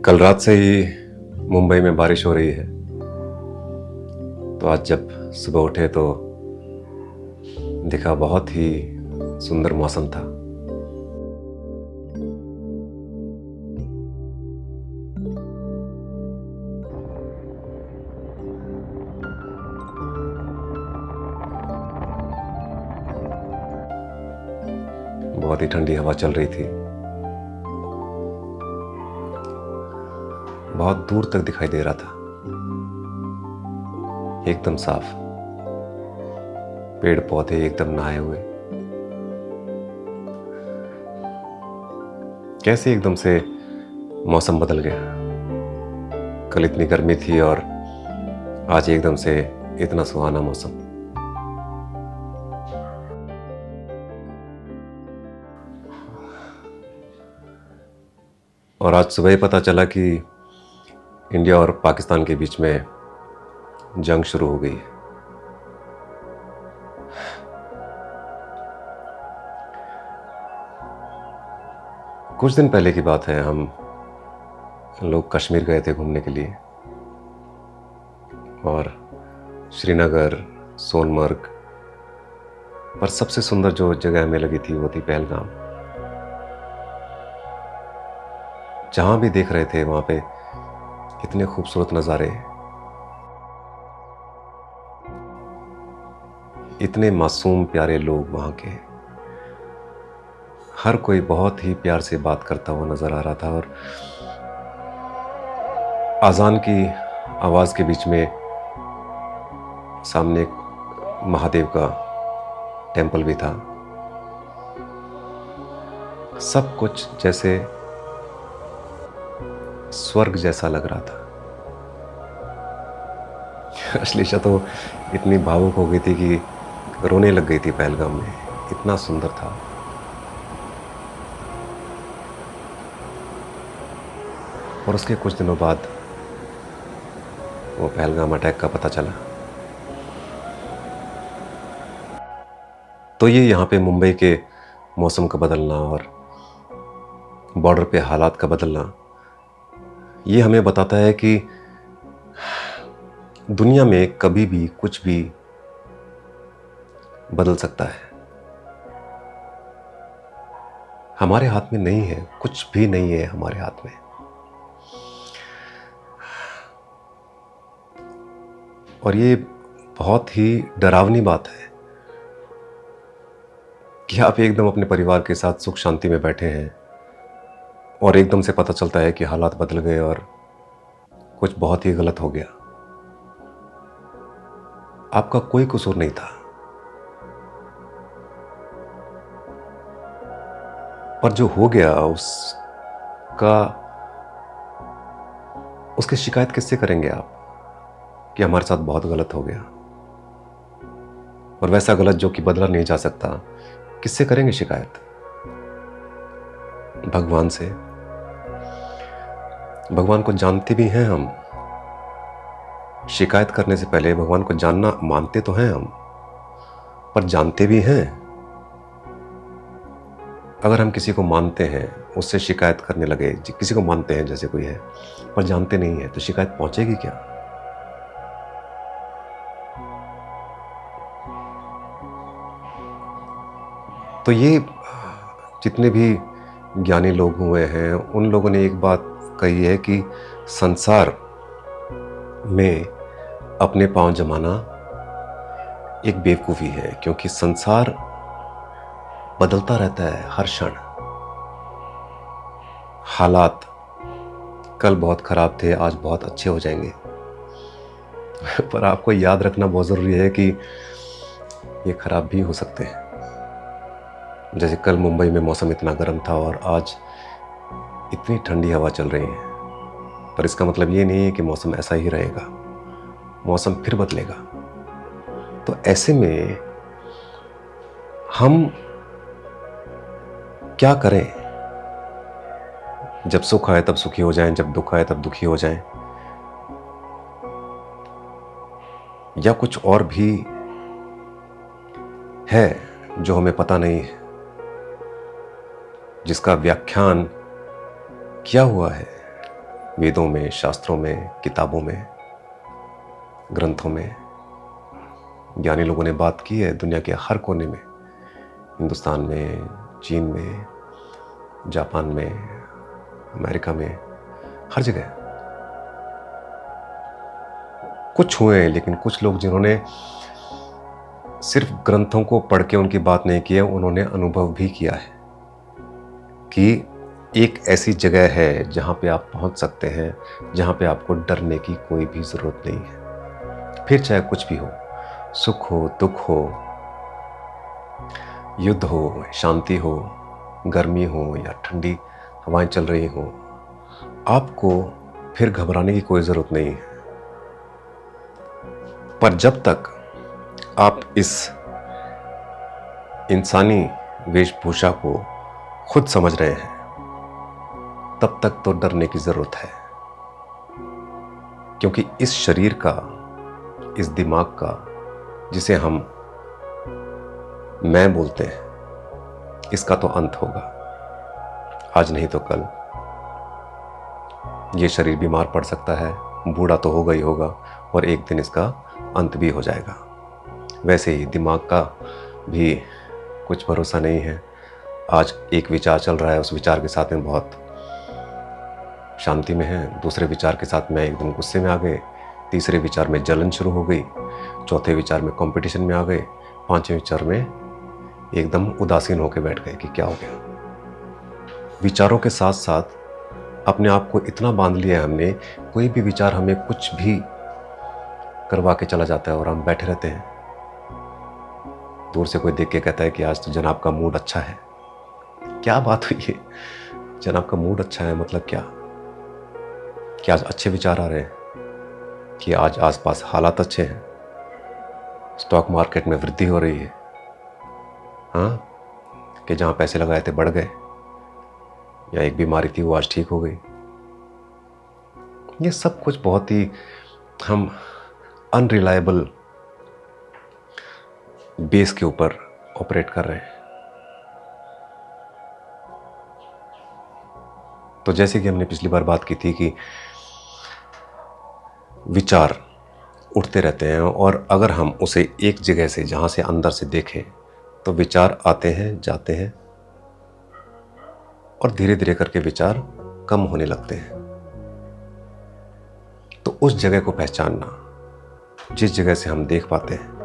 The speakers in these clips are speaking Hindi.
कल रात से ही मुंबई में बारिश हो रही है। तो आज जब सुबह उठे तो दिखा बहुत ही सुंदर मौसम था। बहुत ही ठंडी हवा चल रही थी। बहुत दूर तक दिखाई दे रहा था, एकदम साफ। पेड़ पौधे एकदम नहाए हुए। कैसे एकदम से मौसम बदल गया। कल इतनी गर्मी थी और आज एकदम से इतना सुहाना मौसम। और आज सुबह ही पता चला कि इंडिया और पाकिस्तान के बीच में जंग शुरू हो गई है। कुछ दिन पहले की बात है, हम लोग कश्मीर गए थे घूमने के लिए और श्रीनगर, सोनमर्ग, पर सबसे सुंदर जो जगह हमें लगी थी वो थी पहलगाम। जहां भी देख रहे थे वहां पे इतने खूबसूरत नज़ारे, इतने मासूम प्यारे लोग वहां के। हर कोई बहुत ही प्यार से बात करता हुआ नजर आ रहा था और अजान की आवाज के बीच में सामने एक महादेव का टेंपल भी था। सब कुछ जैसे स्वर्ग जैसा लग रहा था। अश्लीषा तो इतनी भावुक हो गई थी कि रोने लग गई थी पहलगाम में। इतना सुंदर था। और उसके कुछ दिनों बाद वो पहलगाम अटैक का पता चला। तो ये यहाँ पे मुंबई के मौसम का बदलना और बॉर्डर पे हालात का बदलना, ये हमें बताता है कि दुनिया में कभी भी कुछ भी बदल सकता है। हमारे हाथ में नहीं है, कुछ भी नहीं है हमारे हाथ में। और ये बहुत ही डरावनी बात है कि आप एकदम अपने परिवार के साथ सुख शांति में बैठे हैं और एकदम से पता चलता है कि हालात बदल गए और कुछ बहुत ही गलत हो गया। आपका कोई कसूर नहीं था, पर जो हो गया उसकी शिकायत किससे करेंगे आप कि हमारे साथ बहुत गलत हो गया। और वैसा गलत जो कि बदला नहीं जा सकता, किससे करेंगे शिकायत? भगवान से। भगवान को जानते भी हैं हम। शिकायत करने से पहले भगवान को जानना मानते तो हैं हम, पर जानते भी हैं। अगर हम किसी को मानते हैं, उससे शिकायत करने लगे, किसी को मानते हैं जैसे कोई है, पर जानते नहीं है, तो शिकायत पहुंचेगी क्या? तो ये जितने भी ज्ञानी लोग हुए हैं, उन लोगों ने एक बात कही है कि संसार में अपने पांव जमाना एक बेवकूफ़ी है, क्योंकि संसार बदलता रहता है हर क्षण। हालात कल बहुत खराब थे, आज बहुत अच्छे हो जाएंगे। पर आपको याद रखना बहुत ज़रूरी है कि ये खराब भी हो सकते हैं। जैसे कल मुंबई में मौसम इतना गर्म था और आज इतनी ठंडी हवा चल रही है, पर इसका मतलब ये नहीं है कि मौसम ऐसा ही रहेगा। मौसम फिर बदलेगा। तो ऐसे में हम क्या करें? जब सुख आए तब सुखी हो जाएं, जब दुख आए तब दुखी हो जाएं, या कुछ और भी है जो हमें पता नहीं है। जिसका व्याख्यान किया हुआ है वेदों में, शास्त्रों में, किताबों में, ग्रंथों में। ज्ञानी लोगों ने बात की है दुनिया के हर कोने में, हिंदुस्तान में, चीन में, जापान में, अमेरिका में, हर जगह। कुछ हुए हैं, लेकिन कुछ लोग जिन्होंने सिर्फ ग्रंथों को पढ़ के उनकी बात नहीं की है, उन्होंने अनुभव भी किया है कि एक ऐसी जगह है जहाँ पे आप पहुँच सकते हैं, जहाँ पे आपको डरने की कोई भी ज़रूरत नहीं है। फिर चाहे कुछ भी हो, सुख हो, दुख हो, युद्ध हो, शांति हो, गर्मी हो या ठंडी हवाएं चल रही हो, आपको फिर घबराने की कोई ज़रूरत नहीं है। पर जब तक आप इस इंसानी वेशभूषा को खुद समझ रहे हैं, तब तक तो डरने की ज़रूरत है। क्योंकि इस शरीर का, इस दिमाग का, जिसे हम मैं बोलते हैं, इसका तो अंत होगा। आज नहीं तो कल ये शरीर बीमार पड़ सकता है, बूढ़ा तो होगा ही होगा, और एक दिन इसका अंत भी हो जाएगा। वैसे ही दिमाग का भी कुछ भरोसा नहीं है। आज एक विचार चल रहा है, उस विचार के साथ में बहुत शांति में है, दूसरे विचार के साथ में एकदम गुस्से में आ गए, तीसरे विचार में जलन शुरू हो गई, चौथे विचार में कंपटीशन में आ गए, पांचवें विचार में एकदम उदासीन होकर बैठ गए कि क्या हो गया। विचारों के साथ साथ अपने आप को इतना बांध लिया है हमने, कोई भी विचार हमें कुछ भी करवा के चला जाता है और हम बैठे रहते हैं। दूर से कोई देख के कहता है कि आज तो जनाब का मूड अच्छा है। क्या बात हुई है, जनाब का मूड अच्छा है मतलब क्या? कि आज अच्छे विचार आ रहे हैं, कि आज आसपास हालात अच्छे हैं, स्टॉक मार्केट में वृद्धि हो रही है, हाँ, कि जहां पैसे लगाए थे बढ़ गए, या एक बीमारी थी वो आज ठीक हो गई। ये सब कुछ बहुत ही हम अनरिलायबल बेस के ऊपर ऑपरेट कर रहे हैं। तो जैसे कि हमने पिछली बार बात की थी कि विचार उठते रहते हैं, और अगर हम उसे एक जगह से, जहां से अंदर से देखें, तो विचार आते हैं, जाते हैं, और धीरे धीरे करके विचार कम होने लगते हैं। तो उस जगह को पहचानना, जिस जगह से हम देख पाते हैं,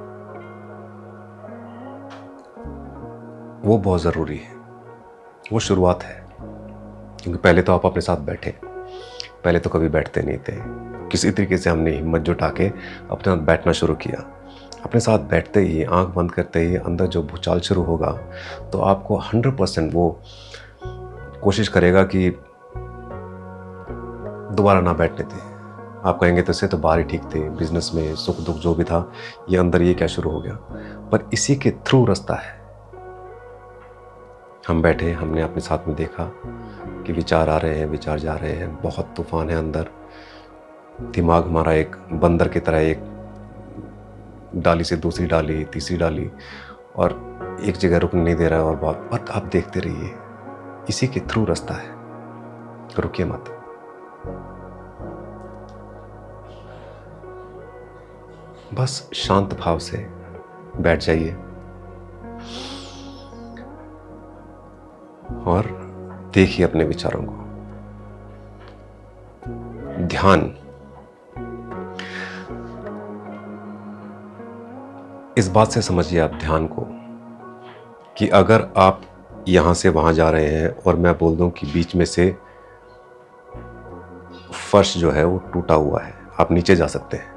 वो बहुत ज़रूरी है। वो शुरुआत है। क्योंकि पहले तो आप अपने साथ बैठे, पहले तो कभी बैठते नहीं थे। किसी तरीके से हमने हिम्मत जुटा के अपने साथ बैठना शुरू किया। अपने साथ बैठते ही, आंख बंद करते ही अंदर जो भूचाल शुरू होगा, तो आपको 100% वो कोशिश करेगा कि दोबारा ना बैठने दें। आप कहेंगे तो इससे तो बाहर ही ठीक थे, बिजनेस में सुख दुख जो भी था, ये अंदर ये क्या शुरू हो गया। पर इसी के थ्रू रास्ता है। हम बैठे, हमने अपने साथ में देखा कि विचार आ रहे हैं, विचार जा रहे हैं, बहुत तूफान है अंदर। दिमाग हमारा एक बंदर की तरह एक डाली से दूसरी डाली, तीसरी डाली, और एक जगह रुकने नहीं दे रहा है। और बहुत आप देखते रहिए, इसी के थ्रू रास्ता है, रुकिए मत। बस शांत भाव से बैठ जाइए और देखिए अपने विचारों को। ध्यान, इस बात से समझिए आप ध्यान को, कि अगर आप यहां से वहां जा रहे हैं और मैं बोल दूं कि बीच में से फर्श जो है वो टूटा हुआ है, आप नीचे जा सकते हैं,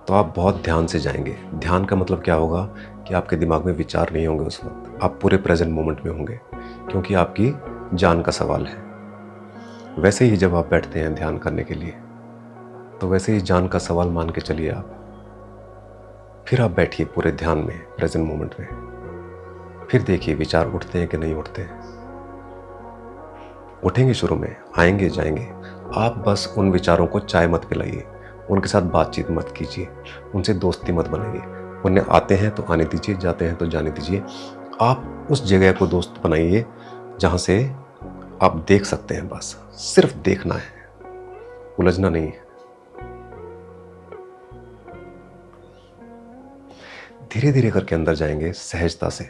तो आप बहुत ध्यान से जाएंगे। ध्यान का मतलब क्या होगा कि आपके दिमाग में विचार नहीं होंगे उस वक्त, आप पूरे प्रेजेंट मोमेंट में होंगे, क्योंकि आपकी जान का सवाल है। वैसे ही जब आप बैठते हैं ध्यान करने के लिए, तो वैसे ही जान का सवाल मान के चलिए आप। फिर आप बैठिए पूरे ध्यान में, प्रेजेंट मोमेंट में। फिर देखिए विचार उठते हैं कि नहीं उठते हैं। उठेंगे, शुरू में आएंगे जाएंगे। आप बस उन विचारों को चाय मत पिलाइए, उनके साथ बातचीत मत कीजिए, उनसे दोस्ती मत बनाइए। उन्हें आते हैं तो आने दीजिए, जाते हैं तो जाने दीजिए। आप उस जगह को दोस्त बनाइए जहाँ से आप देख सकते हैं, बस सिर्फ देखना है, उलझना नहीं है। धीरे धीरे करके अंदर जाएंगे सहजता से,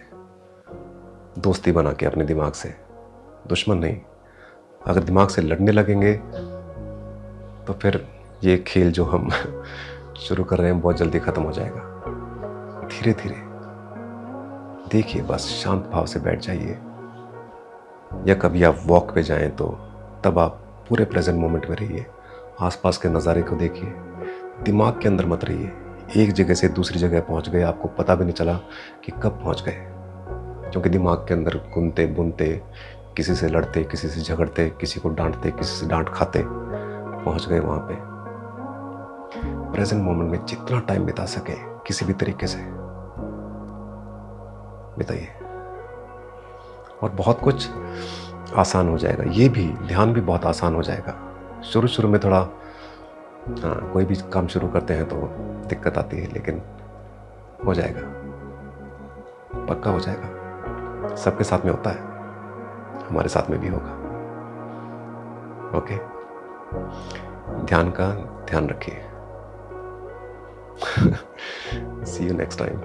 दोस्ती बना के अपने दिमाग से, दुश्मन नहीं। अगर दिमाग से लड़ने लगेंगे तो फिर ये खेल जो हम शुरू कर रहे हैं बहुत जल्दी ख़त्म हो जाएगा। धीरे धीरे देखिए, बस शांत भाव से बैठ जाइए, या कभी आप वॉक पे जाएं तो तब आप पूरे प्रेजेंट मोमेंट में रहिए, आसपास के नज़ारे को देखिए, दिमाग के अंदर मत रहिए। एक जगह से दूसरी जगह पहुंच गए, आपको पता भी नहीं चला कि कब पहुंच गए, क्योंकि दिमाग के अंदर घूमते बुनते, किसी से लड़ते, किसी से झगड़ते, किसी को डांटते, किसी से डांट खाते पहुंच गए वहां पे। प्रेजेंट मोमेंट में जितना टाइम बिता सके किसी भी तरीके से बिताइए, और बहुत कुछ आसान हो जाएगा। ये भी ध्यान भी बहुत आसान हो जाएगा। शुरू शुरू में थोड़ा कोई भी काम शुरू करते हैं तो दिक्कत आती है, लेकिन हो जाएगा, पक्का हो जाएगा। सबके साथ में होता है, हमारे साथ में भी होगा। ओके, ध्यान का ध्यान रखिए। सी यू नेक्स्ट टाइम।